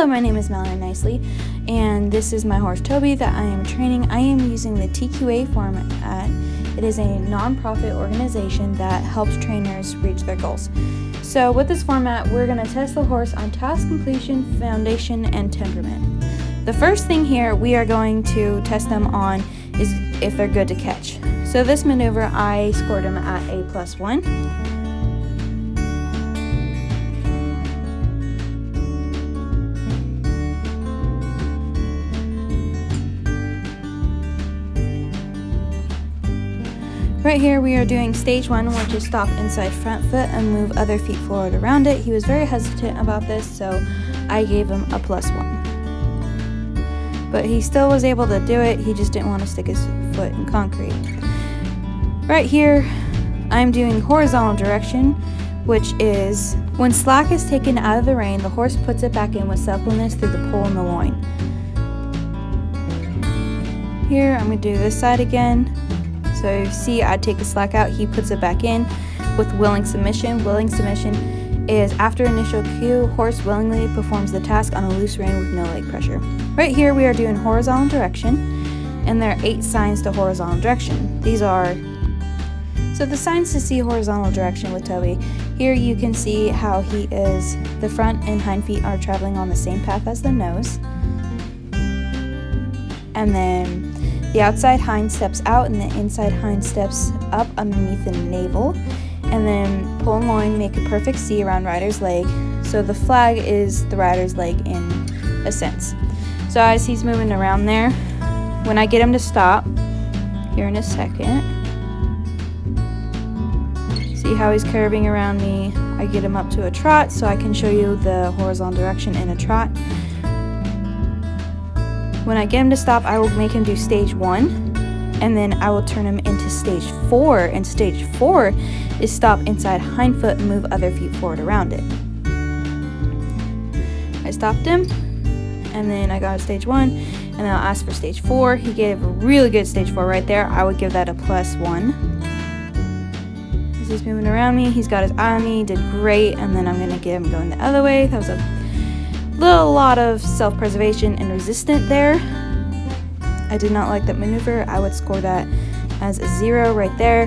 Hello, my name is Mallory Nicely, and this is my horse Toby that I am training. I am using the TQA format. It is a non-profit organization that helps trainers reach their goals. So with this format, we're going to test the horse on task completion, foundation, and temperament. The first thing here we are going to test them on is if they're good to catch. So this maneuver, I scored him at a +1. Right here we are doing stage 1, which is stop inside front foot and move other feet forward around it. He was very hesitant about this, so I gave him a +1. But he still was able to do it, he just didn't want to stick his foot in concrete. Right here, I'm doing horizontal direction, which is when slack is taken out of the rein, the horse puts it back in with suppleness through the pull in the loin. Here, I'm going to do this side again. So you see I take the slack out, he puts it back in with willing submission. Willing submission is after initial cue, horse willingly performs the task on a loose rein with no leg pressure. Right here we are doing horizontal direction, and there are 8 signs to horizontal direction. These are, so the signs to see horizontal direction with Toby. Here you can see how the front and hind feet are traveling on the same path as the nose. And then the outside hind steps out and the inside hind steps up underneath the navel. And then pull and loin make a perfect C around rider's leg. So the flag is the rider's leg in a sense. So as he's moving around there, when I get him to stop, here in a second, see how he's curving around me. I get him up to a trot so I can show you the horizontal direction in a trot. When I get him to stop, I will make him do stage 1, and then I will turn him into stage 4, and stage 4 is stop inside hind foot and move other feet forward around it. I stopped him, and then I got a stage 1, and then I'll ask for stage 4. He gave a really good stage 4 right there. I would give that a +1. As he's moving around me, he's got his eye on me, did great, and then I'm going to get him going the other way. That was a lot of self-preservation and resistant there. I did not like that maneuver. I would score that as a 0 right there.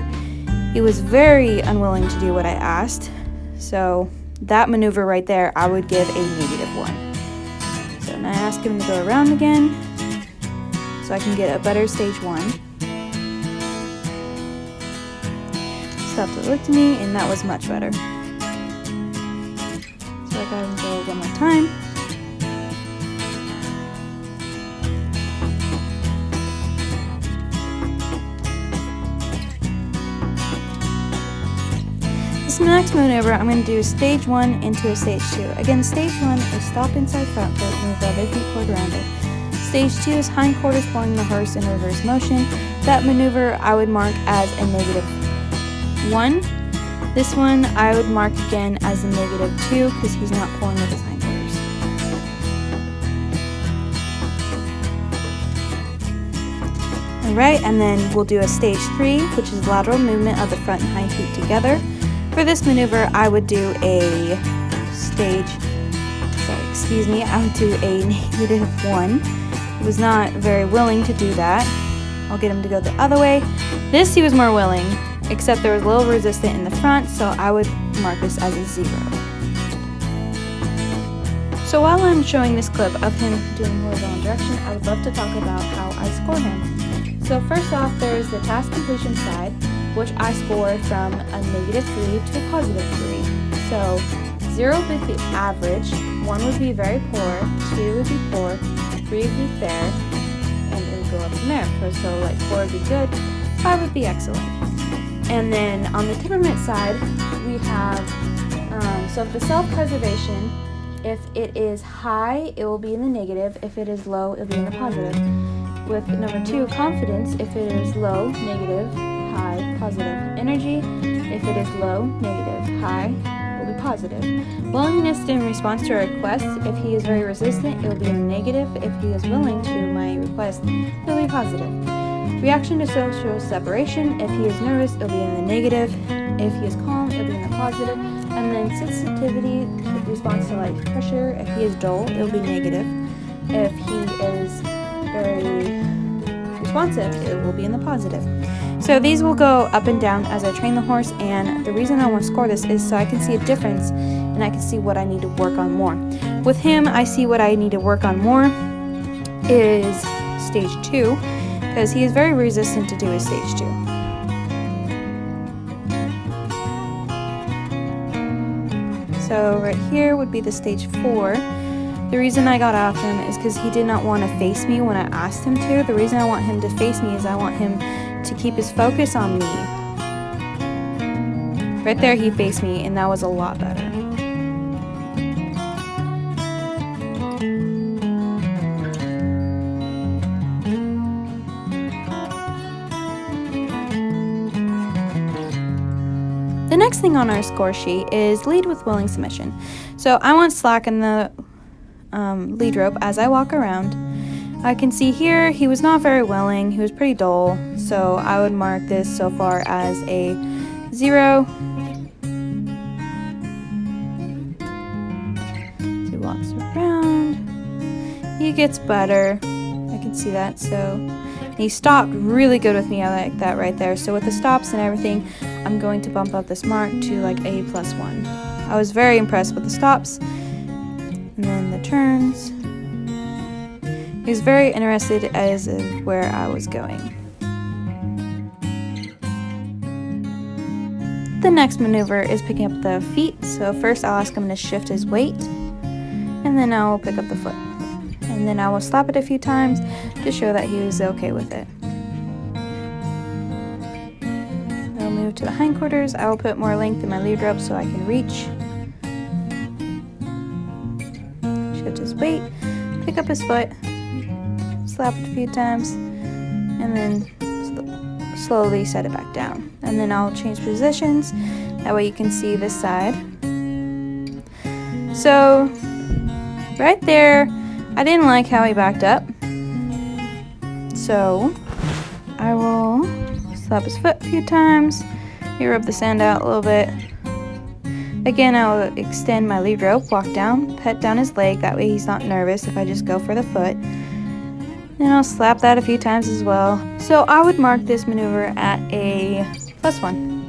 He was very unwilling to do what I asked, so that maneuver right there I would give a -1. So now I ask him to go around again so I can get a better stage 1. Stopped to look to me, and that was much better. So I got him to go one more time. This next maneuver, I'm going to do stage 1 into a stage 2. Again, stage 1 is stop inside front foot, move other feet forward around it. Stage 2 is hind quarters pulling the horse in reverse motion. That maneuver I would mark as a -1. This one I would mark again as a -2 because he's not pulling with his hind quarters. Alright, and then we'll do a stage 3, which is lateral movement of the front and hind feet together. For this maneuver, I would do a I would do a -1. He was not very willing to do that. I'll get him to go the other way. This he was more willing, except there was a little resistance in the front, so I would mark this as a 0. So while I'm showing this clip of him doing horizontal direction, I would love to talk about how I score him. So first off, there's the task completion side, which I scored from a -3 to a +3. So 0 would be average, 1 would be very poor, 2 would be poor, 3 would be fair, and it would go up from there. So like 4 would be good, 5 would be excellent. And then on the temperament side, we have, so the self-preservation, if it is high, it will be in the negative. If it is low, it will be in the positive. With number 2, confidence, if it is low, negative, high, positive. Energy, if it is low, negative, high, will be positive. Willingness in response to a request, if he is very resistant, it will be in the negative. If he is willing to my request, it will be positive. Reaction to social separation, if he is nervous, it will be in the negative. If he is calm, it will be in the positive. And then sensitivity responds to light pressure. If he is dull, it will be negative. If he is very responsive, it will be in the positive. So these will go up and down as I train the horse, and the reason I want to score this is so I can see a difference and I can see what I need to work on more. With him, I see what I need to work on more is stage 2, because he is very resistant to do his stage 2. So right here would be the stage 4. The reason I got off him is because he did not want to face me when I asked him to. The reason I want him to face me is I want him to keep his focus on me. Right there he faced me, and that was a lot better. The next thing on our score sheet is lead with willing submission. So I want slack in the lead rope as I walk around. I can see here he was not very willing, he was pretty dull, so I would mark this so far as a 0. He walks around, he gets better, I can see that. So he stopped really good with me, I like that right there. So with the stops and everything, I'm going to bump up this mark to like a +1. I was very impressed with the stops. And then the turns. He was very interested as of where I was going. The next maneuver is picking up the feet. So first I'll ask him to shift his weight, and then I'll pick up the foot. And then I will slap it a few times to show that he was okay with it. I'll move to the hindquarters. I will put more length in my lead rope so I can reach. Shift his weight, pick up his foot, slap it a few times, and then slowly set it back down. And then I'll change positions, that way you can see this side. So right there, I didn't like how he backed up, so I will slap his foot a few times, maybe rub the sand out a little bit. Again, I will extend my lead rope, walk down, pet down his leg, that way he's not nervous if I just go for the foot. And I'll slap that a few times as well. So I would mark this maneuver at a +1.